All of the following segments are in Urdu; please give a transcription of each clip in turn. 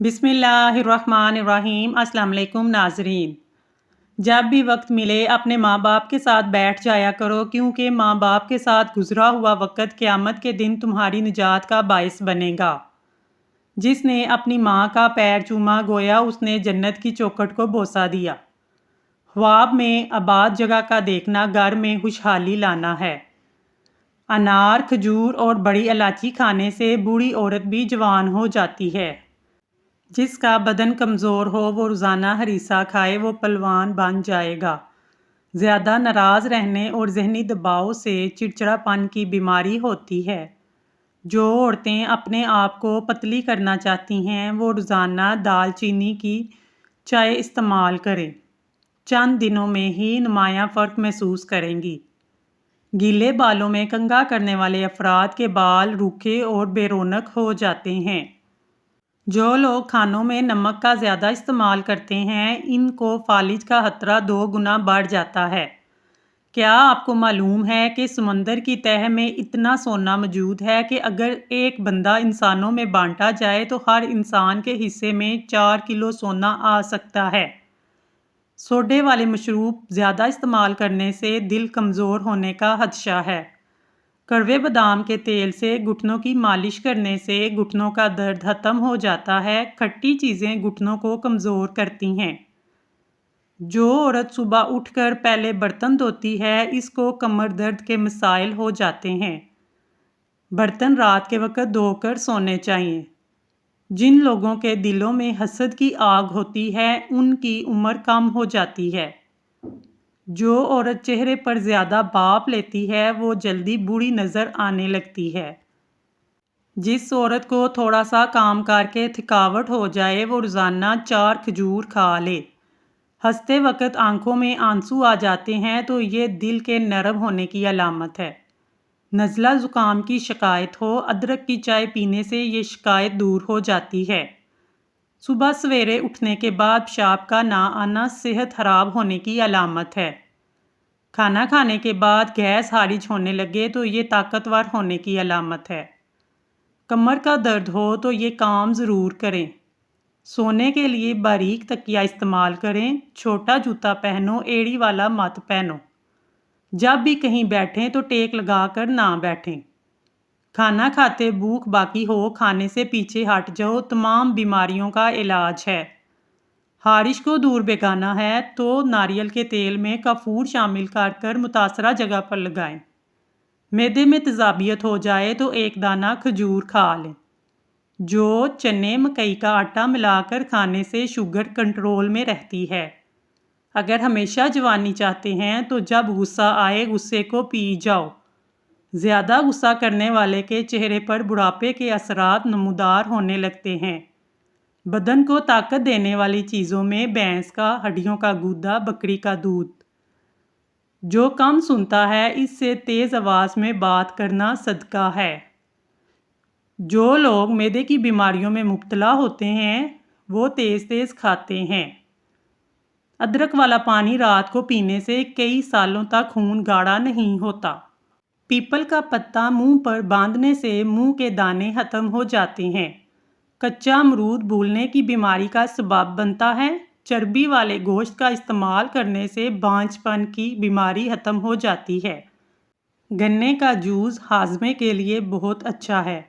بسم اللہ الرحمن الرحیم۔ السلام علیکم ناظرین، جب بھی وقت ملے اپنے ماں باپ کے ساتھ بیٹھ جایا کرو، کیونکہ ماں باپ کے ساتھ گزرا ہوا وقت قیامت کے دن تمہاری نجات کا باعث بنے گا۔ جس نے اپنی ماں کا پیر چوما گویا اس نے جنت کی چوکھٹ کو بوسہ دیا۔ خواب میں آباد جگہ کا دیکھنا گھر میں خوشحالی لانا ہے۔ انار، کھجور اور بڑی الائچی کھانے سے بوڑھی عورت بھی جوان ہو جاتی ہے۔ جس کا بدن کمزور ہو وہ روزانہ ہریسہ کھائے، وہ پلوان بن جائے گا۔ زیادہ ناراض رہنے اور ذہنی دباؤ سے چڑچڑاپن کی بیماری ہوتی ہے۔ جو عورتیں اپنے آپ کو پتلی کرنا چاہتی ہیں وہ روزانہ دال چینی کی چائے استعمال کریں۔ چند دنوں میں ہی نمایاں فرق محسوس کریں گی۔ گیلے بالوں میں کنگھا کرنے والے افراد کے بال روکھے اور بے رونق ہو جاتے ہیں۔ جو لوگ کھانوں میں نمک کا زیادہ استعمال کرتے ہیں ان کو فالج کا خطرہ 2 گنا بڑھ جاتا ہے۔ کیا آپ کو معلوم ہے کہ سمندر کی تہہ میں اتنا سونا موجود ہے کہ اگر ایک بندہ انسانوں میں بانٹا جائے تو ہر انسان کے حصے میں 4 کلو سونا آ سکتا ہے۔ سوڈے والے مشروب زیادہ استعمال کرنے سے دل کمزور ہونے کا خدشہ ہے۔ کڑوے بادام کے تیل سے گھٹنوں کی مالش کرنے سے گھٹنوں کا درد ختم ہو جاتا ہے۔ کھٹی چیزیں گھٹنوں کو کمزور کرتی ہیں۔ جو عورت صبح اٹھ کر پہلے برتن دھوتی ہے اس کو کمر درد کے مسائل ہو جاتے ہیں۔ برتن رات کے وقت دھو کر سونے چاہیے۔ جن لوگوں کے دلوں میں حسد کی آگ ہوتی ہے ان کی عمر کم ہو جاتی ہے۔ جو عورت چہرے پر زیادہ بھاپ لیتی ہے وہ جلدی بوڑھی نظر آنے لگتی ہے۔ جس عورت کو تھوڑا سا کام کر کے تھکاوٹ ہو جائے وہ روزانہ 4 کھجور کھا لے۔ ہنستے وقت آنکھوں میں آنسو آ جاتے ہیں تو یہ دل کے نرم ہونے کی علامت ہے۔ نزلہ زکام کی شکایت ہو، ادرک کی چائے پینے سے یہ شکایت دور ہو جاتی ہے۔ صبح سویرے اٹھنے کے بعد پیشاب کا نہ آنا صحت خراب ہونے کی علامت ہے۔ کھانا کھانے کے بعد گیس خارج ہونے لگے تو یہ طاقتور ہونے کی علامت ہے۔ کمر کا درد ہو تو یہ کام ضرور کریں۔ سونے کے لیے باریک تکیہ استعمال کریں۔ چھوٹا جوتا پہنو، ایڑی والا مت پہنو۔ جب بھی کہیں بیٹھیں تو ٹیک لگا کر نہ بیٹھیں۔ کھانا کھاتے بھوک باقی ہو کھانے سے پیچھے ہٹ جاؤ، تمام بیماریوں کا علاج ہے۔ خارش کو دور بھگانا ہے تو ناریل کے تیل میں کافور شامل کر کر متاثرہ جگہ پر لگائیں۔ معدے میں تیزابیت ہو جائے تو 1 دانہ کھجور کھا لیں۔ جو چنے مکئی کا آٹا ملا کر کھانے سے شوگر کنٹرول میں رہتی ہے۔ اگر ہمیشہ جوانی چاہتے ہیں تو جب غصہ آئے غصے کو پی جاؤ۔ زیادہ غصہ کرنے والے کے چہرے پر بڑھاپے کے اثرات نمودار ہونے لگتے ہیں۔ بدن کو طاقت دینے والی چیزوں میں بھینس کا، ہڈیوں کا گودا، بکری کا دودھ۔ جو کم سنتا ہے اس سے تیز آواز میں بات کرنا صدقہ ہے۔ جو لوگ معدے کی بیماریوں میں مبتلا ہوتے ہیں وہ تیز تیز کھاتے ہیں۔ ادرک والا پانی رات کو پینے سے کئی سالوں تک خون گاڑھا نہیں ہوتا۔ پیپل کا پتا منہ پر باندھنے سے منہ کے دانے ختم ہو جاتے ہیں۔ کچا امرود بھولنے کی بیماری کا سبب بنتا ہے۔ چربی والے گوشت کا استعمال کرنے سے بانجھ پن کی بیماری ختم ہو جاتی ہے۔ گنے کا جوس ہاضمے کے لیے بہت اچھا ہے۔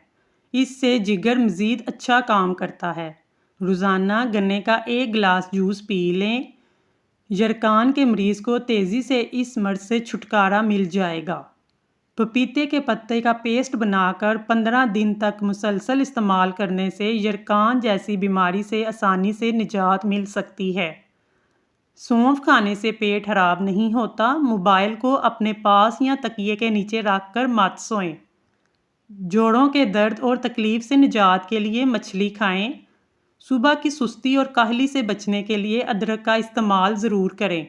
اس سے جگر مزید اچھا کام کرتا ہے۔ روزانہ گنے کا 1 گلاس جوس پی لیں۔ یرقان کے مریض کو تیزی سے اس مرض سے چھٹکارا مل جائے گا۔ پپیتے کے پتے کا پیسٹ بنا کر 15 دن تک مسلسل استعمال کرنے سے یرقان جیسی بیماری سے آسانی سے نجات مل سکتی ہے۔ سونف کھانے سے پیٹ خراب نہیں ہوتا۔ موبائل کو اپنے پاس یا تکیے کے نیچے رکھ کر مت سوئیں۔ جوڑوں کے درد اور تکلیف سے نجات کے لیے مچھلی کھائیں۔ صبح کی سستی اور کاہلی سے بچنے کے لیے ادرک کا استعمال ضرور کریں۔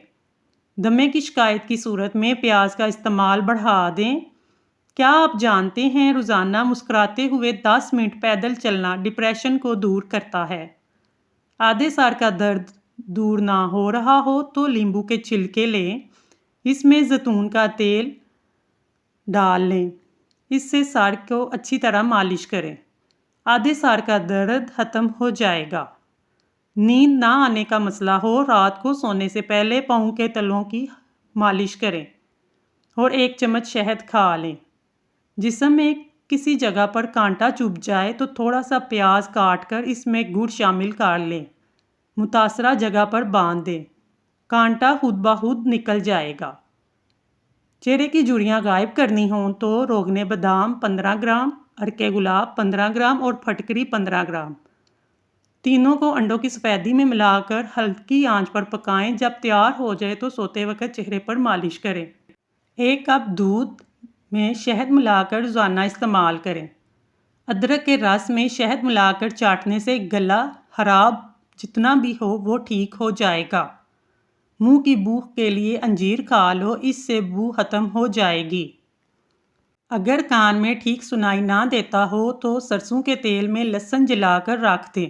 دمے کی شکایت کی صورت میں پیاز کا استعمال بڑھا دیں۔ کیا آپ جانتے ہیں روزانہ مسکراتے ہوئے 10 منٹ پیدل چلنا ڈپریشن کو دور کرتا ہے۔ آدھے سر کا درد دور نہ ہو رہا ہو تو لیمبو کے چھلکے لیں۔ اس میں زیتون کا تیل ڈال لیں۔ اس سے سر کو اچھی طرح مالش کریں۔ آدھے سار کا درد ختم ہو جائے گا۔ نیند نہ آنے کا مسئلہ ہو، رات کو سونے سے پہلے پاؤں کے تلوں کی مالش کریں اور 1 چمچ شہد کھا لیں۔ جسم میں کسی جگہ پر کانٹا چبھ جائے تو تھوڑا سا پیاز کاٹ کر اس میں گڑ شامل کر لیں، متاثرہ جگہ پر باندھ دیں، کانٹا خود بخود نکل جائے گا۔ چہرے کی جھریاں غائب کرنی ہوں تو روغن بادام 15 گرام، ارکے گلاب 15 گرام اور پھٹکری 15 گرام، تینوں کو انڈوں کی سفیدی میں ملا کر ہلکی آنچ پر پکائیں۔ جب تیار ہو جائے تو سوتے وقت چہرے پر مالش کریں۔ 1 کپ دودھ میں شہد ملا کر روزانہ استعمال کریں۔ ادرک کے رس میں شہد ملا کر چاٹنے سے گلا خراب جتنا بھی ہو وہ ٹھیک ہو جائے گا۔ منہ کی بو کے لیے انجیر کھا لو، اس سے بو ختم ہو جائے گی۔ اگر کان میں ٹھیک سنائی نہ دیتا ہو تو سرسوں کے تیل میں لہسن جلا کر رکھ دیں،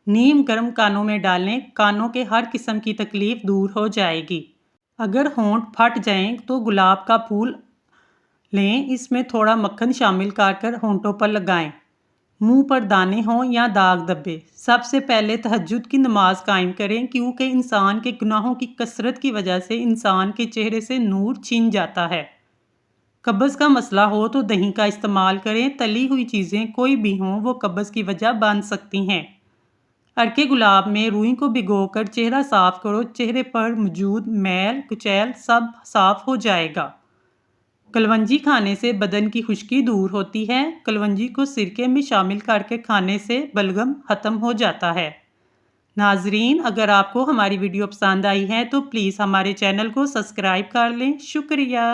نیم گرم کانوں میں ڈالیں، کانوں کے ہر قسم کی تکلیف دور ہو جائے گی۔ اگر ہونٹ پھٹ جائیں تو گلاب کا پھول لیں، اس میں تھوڑا مکھن شامل کر ہونٹوں پر لگائیں۔ منہ پر دانے ہوں یا داغ دبے، سب سے پہلے تہجد کی نماز قائم کریں، کیونکہ انسان کے گناہوں کی کثرت کی وجہ سے انسان کے چہرے سے نور چھن جاتا ہے۔ قبض کا مسئلہ ہو تو دہی کا استعمال کریں، تلی ہوئی چیزیں کوئی بھی ہوں وہ قبض کی وجہ بن سکتی ہیں۔ ارکے گلاب میں روئی کو بھگو کر چہرہ صاف کرو، چہرے پر موجود میل کچیل سب صاف ہو جائے گا۔ کلونجی کھانے سے بدن کی خشکی دور ہوتی ہے۔ کلونجی کو سرکے میں شامل کر کے کھانے سے بلغم ختم ہو جاتا ہے۔ ناظرین، اگر آپ کو ہماری ویڈیو پسند آئی ہے تو پلیز ہمارے چینل کو سبسکرائب کر لیں۔ شکریہ۔